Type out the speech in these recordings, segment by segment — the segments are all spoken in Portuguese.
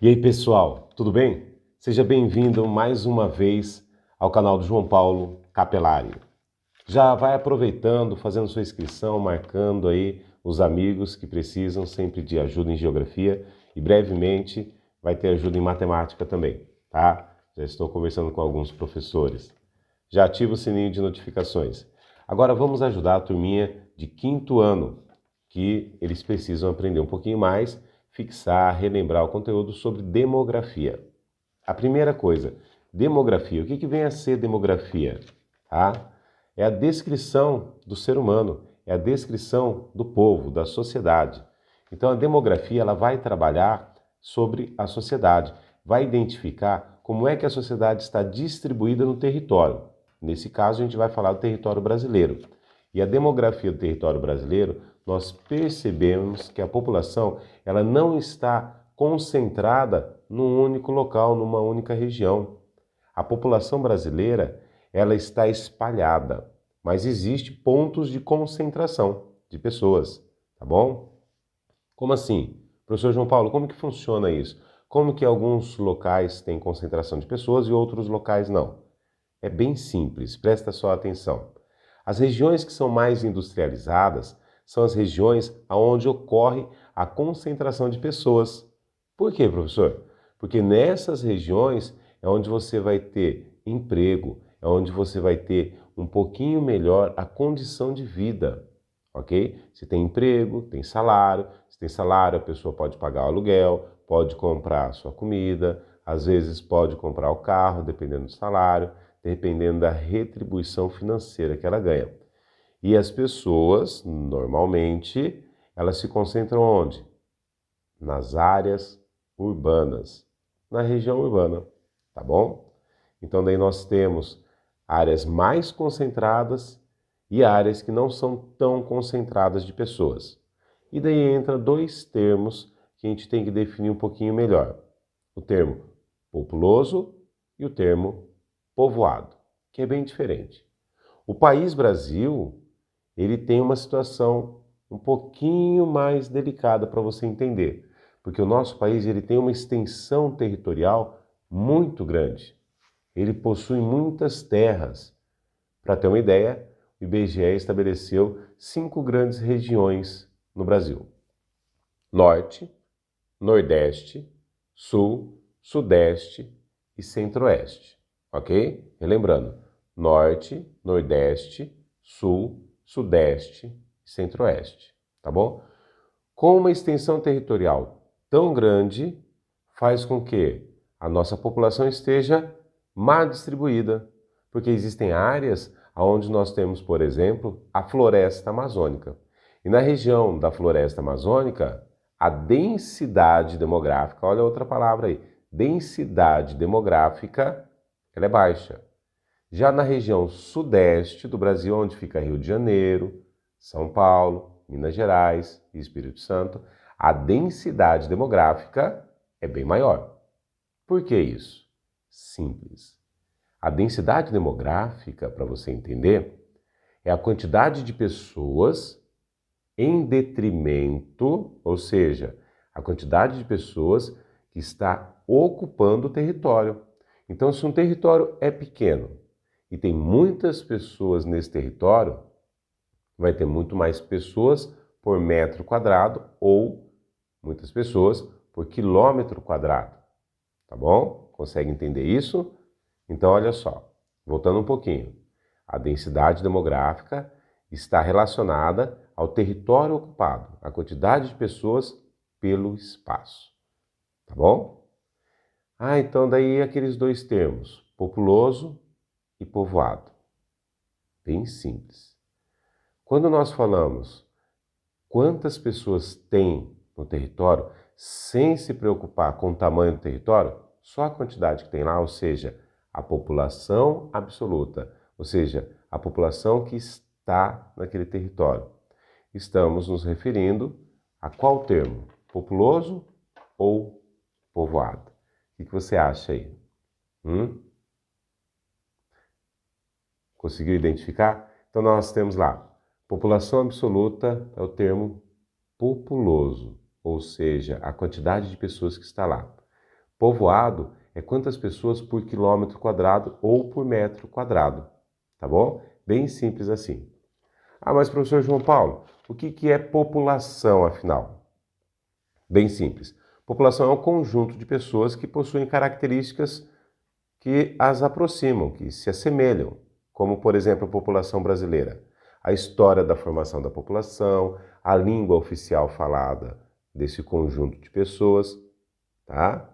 E aí, pessoal, tudo bem? Seja bem-vindo mais uma vez ao canal do João Paulo Capelari. Já vai aproveitando, fazendo sua inscrição, marcando aí os amigos que precisam sempre de ajuda em geografia e brevemente vai ter ajuda em matemática também, tá? Já estou conversando com alguns professores. Já ativa o sininho de notificações. Agora vamos ajudar a turminha de quinto ano, que eles precisam aprender um pouquinho mais, fixar, relembrar o conteúdo sobre demografia. A primeira coisa, demografia. O que vem a ser demografia? Tá? É a descrição do ser humano, é a descrição do povo, da sociedade. Então a demografia ela vai trabalhar sobre a sociedade, vai identificar como é que a sociedade está distribuída no território. Nesse caso a gente vai falar do território brasileiro. E a demografia do território brasileiro, nós percebemos que a população ela não está concentrada num único local, numa única região. A população brasileira ela está espalhada, mas existe pontos de concentração de pessoas, tá bom? Como assim? Professor João Paulo, como que funciona isso? Como que alguns locais têm concentração de pessoas e outros locais não? É bem simples, presta só atenção. As regiões que são mais industrializadas são as regiões onde ocorre a concentração de pessoas. Por quê, professor? Porque nessas regiões é onde você vai ter emprego, é onde você vai ter um pouquinho melhor a condição de vida, ok? Se tem emprego, tem salário, se tem salário a pessoa pode pagar o aluguel, pode comprar a sua comida, às vezes pode comprar o carro, dependendo do salário, dependendo da retribuição financeira que ela ganha. E as pessoas, normalmente, elas se concentram onde? Nas áreas urbanas, na região urbana, tá bom? Então daí nós temos áreas mais concentradas e áreas que não são tão concentradas de pessoas. E daí entra dois termos que a gente tem que definir um pouquinho melhor. O termo populoso e o termo povoado, que é bem diferente. O país Brasil, ele tem uma situação um pouquinho mais delicada para você entender, porque o nosso país ele tem uma extensão territorial muito grande. Ele possui muitas terras. Para ter uma ideia, o IBGE estabeleceu 5 grandes regiões no Brasil: Norte, Nordeste, Sul, Sudeste e Centro-Oeste. Ok? Relembrando, Norte, Nordeste, Sul, Sudeste e Centro-Oeste, tá bom? Com uma extensão territorial tão grande, faz com que a nossa população esteja mal distribuída, porque existem áreas onde nós temos, por exemplo, a floresta amazônica. E na região da floresta amazônica, a densidade demográfica, olha outra palavra aí, densidade demográfica, ela é baixa. Já na região sudeste do Brasil, onde fica Rio de Janeiro, São Paulo, Minas Gerais e Espírito Santo, a densidade demográfica é bem maior. Por que isso? Simples. A densidade demográfica, para você entender, é a quantidade de pessoas em detrimento, ou seja, a quantidade de pessoas que está ocupando o território. Então, se um território é pequeno e tem muitas pessoas nesse território, vai ter muito mais pessoas por metro quadrado ou muitas pessoas por quilômetro quadrado. Tá bom? Consegue entender isso? Então, olha só, voltando um pouquinho. A densidade demográfica está relacionada ao território ocupado, a quantidade de pessoas pelo espaço. Tá bom? Então daí aqueles dois termos, populoso e povoado. Bem simples. Quando nós falamos quantas pessoas tem no território, sem se preocupar com o tamanho do território, só a quantidade que tem lá, ou seja, a população absoluta, ou seja, a população que está naquele território. Estamos nos referindo a qual termo? Populoso ou povoado? O que você acha aí? Conseguiu identificar? Então nós temos lá, população absoluta é o termo populoso, ou seja, a quantidade de pessoas que está lá. Povoado é quantas pessoas por quilômetro quadrado ou por metro quadrado, tá bom? Bem simples assim. Ah, mas professor João Paulo, o que é população, afinal? Bem simples. População é um conjunto de pessoas que possuem características que as aproximam, que se assemelham, como, por exemplo, a população brasileira. A história da formação da população, a língua oficial falada desse conjunto de pessoas, tá?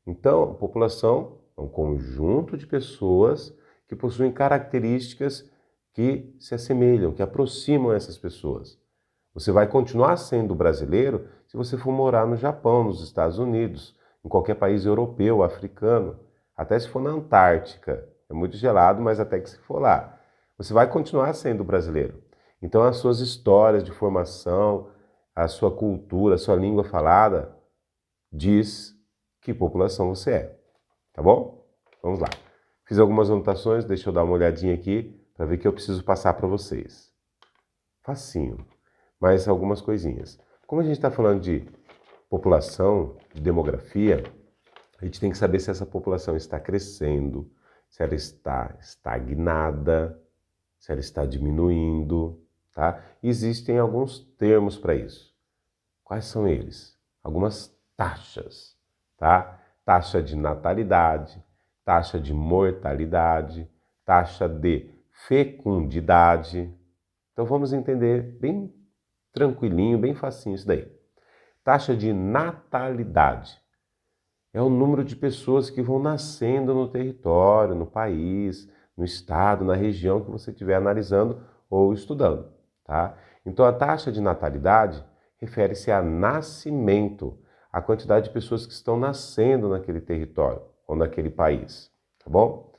Então, a população é um conjunto de pessoas que possuem características que se assemelham, que aproximam essas pessoas. Você vai continuar sendo brasileiro se você for morar no Japão, nos Estados Unidos, em qualquer país europeu, africano, até se for na Antártica. É muito gelado, mas até que se for lá. Você vai continuar sendo brasileiro. Então, as suas histórias de formação, a sua cultura, a sua língua falada, diz que população você é. Tá bom? Vamos lá. Fiz algumas anotações, deixa eu dar uma olhadinha aqui para ver o que eu preciso passar para vocês. Facinho, mas algumas coisinhas. Como a gente está falando de população, de demografia, a gente tem que saber se essa população está crescendo, se ela está estagnada, se ela está diminuindo, tá? Existem alguns termos para isso. Quais são eles? Algumas taxas, tá? Taxa de natalidade, taxa de mortalidade, taxa de fecundidade. Então vamos entender bem tranquilinho, bem facinho isso daí. Taxa de natalidade é o número de pessoas que vão nascendo no território, no país, no estado, na região que você estiver analisando ou estudando, tá? Então a taxa de natalidade refere-se a nascimento, a quantidade de pessoas que estão nascendo naquele território ou naquele país, tá bom?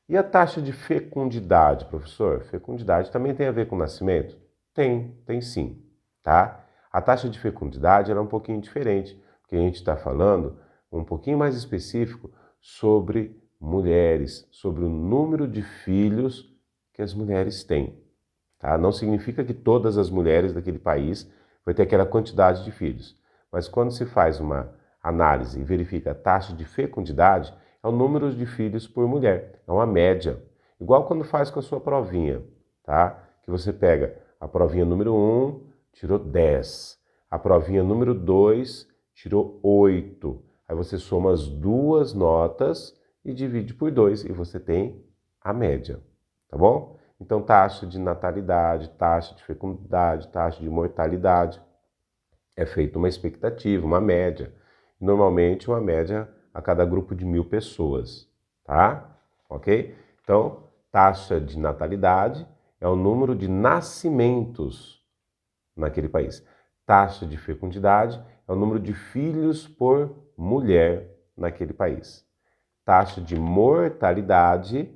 E a taxa de fecundidade, professor? Fecundidade também tem a ver com nascimento? Tem sim, tá? A taxa de fecundidade ela é um pouquinho diferente, porque a gente está falando um pouquinho mais específico sobre mulheres, sobre o número de filhos que as mulheres têm, tá? Não significa que todas as mulheres daquele país vai ter aquela quantidade de filhos, mas quando se faz uma análise e verifica a taxa de fecundidade, é o número de filhos por mulher, é uma média. Igual quando faz com a sua provinha, tá? Que você pega a provinha número 1, tirou 10. A provinha número 2, tirou 8. Aí você soma as duas notas e divide por 2 e você tem a média, tá bom? Então, taxa de natalidade, taxa de fecundidade, taxa de mortalidade, é feita uma expectativa, uma média. Normalmente, uma média a cada grupo de 1.000 pessoas, tá? Ok? Então, taxa de natalidade é o número de nascimentos naquele país. Taxa de fecundidade é o número de filhos por mulher naquele país. Taxa de mortalidade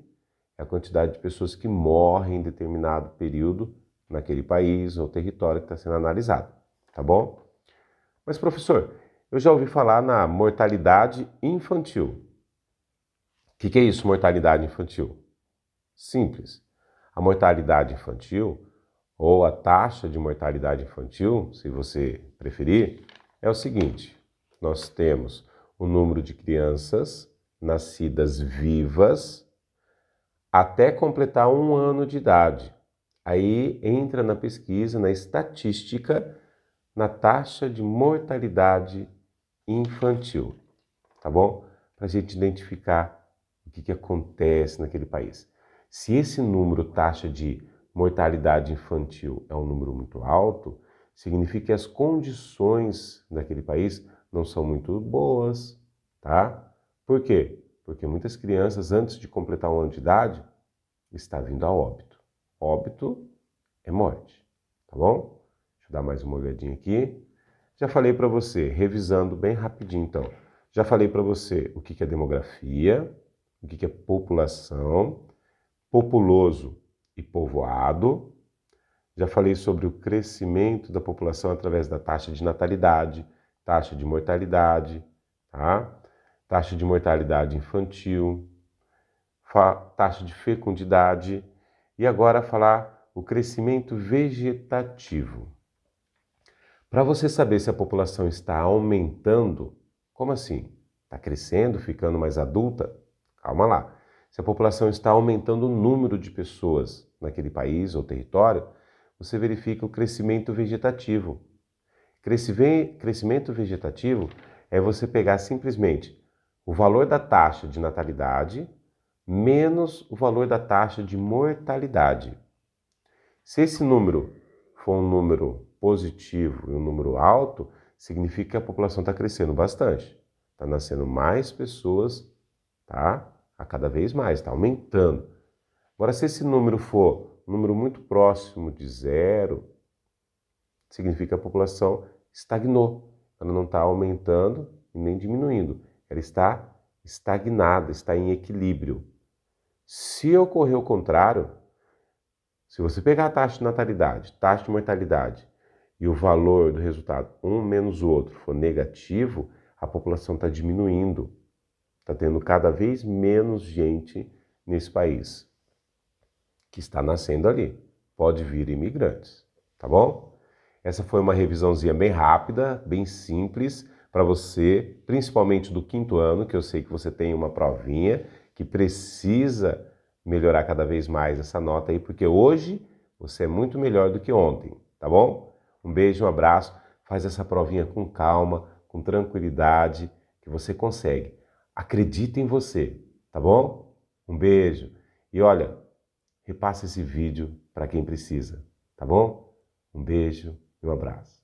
é a quantidade de pessoas que morrem em determinado período naquele país ou território que está sendo analisado, tá bom? Mas, professor, eu já ouvi falar na mortalidade infantil. O que é isso, mortalidade infantil? Simples. A mortalidade infantil, ou a taxa de mortalidade infantil, se você preferir, é o seguinte: nós temos o número de crianças nascidas vivas até completar 1 ano de idade. Aí entra na pesquisa, na estatística, na taxa de mortalidade infantil, tá bom? Para a gente identificar o que acontece naquele país. Se esse número, taxa de mortalidade infantil, é um número muito alto, significa que as condições daquele país não são muito boas, tá? Por quê? Porque muitas crianças, antes de completar 1 ano de idade, está vindo a óbito. Óbito é morte, tá bom? Deixa eu dar mais uma olhadinha aqui. Já falei para você, revisando bem rapidinho então, já falei para você o que é demografia, o que é população, populoso e povoado. Já falei sobre o crescimento da população através da taxa de natalidade, taxa de mortalidade, tá? Taxa de mortalidade infantil, taxa de fecundidade e agora falar o crescimento vegetativo. Para você saber se a população está aumentando, como assim? está crescendo, ficando mais adulta, calma lá. Se a população está aumentando o número de pessoas naquele país ou território, você verifica o crescimento vegetativo. Crescimento vegetativo é você pegar simplesmente o valor da taxa de natalidade menos o valor da taxa de mortalidade. Se esse número for um número positivo e um número alto, significa que a população está crescendo bastante. Está nascendo mais pessoas, tá? A cada vez mais, está aumentando. Agora, se esse número for um número muito próximo de zero, significa que a população estagnou. Ela não está aumentando e nem diminuindo. Ela está estagnada, está em equilíbrio. Se ocorrer o contrário, se você pegar a taxa de natalidade, taxa de mortalidade e o valor do resultado, um menos o outro, for negativo, a população está diminuindo. Está tendo cada vez menos gente nesse país que está nascendo ali. Pode vir imigrantes, tá bom? Essa foi uma revisãozinha bem rápida, bem simples, para você, principalmente do 5º ano, que eu sei que você tem uma provinha que precisa melhorar cada vez mais essa nota aí, porque hoje você é muito melhor do que ontem, tá bom? Um beijo, um abraço, faz essa provinha com calma, com tranquilidade, que você consegue. Acredita em você, tá bom? Um beijo. E olha, repassa esse vídeo para quem precisa, tá bom? Um beijo e um abraço.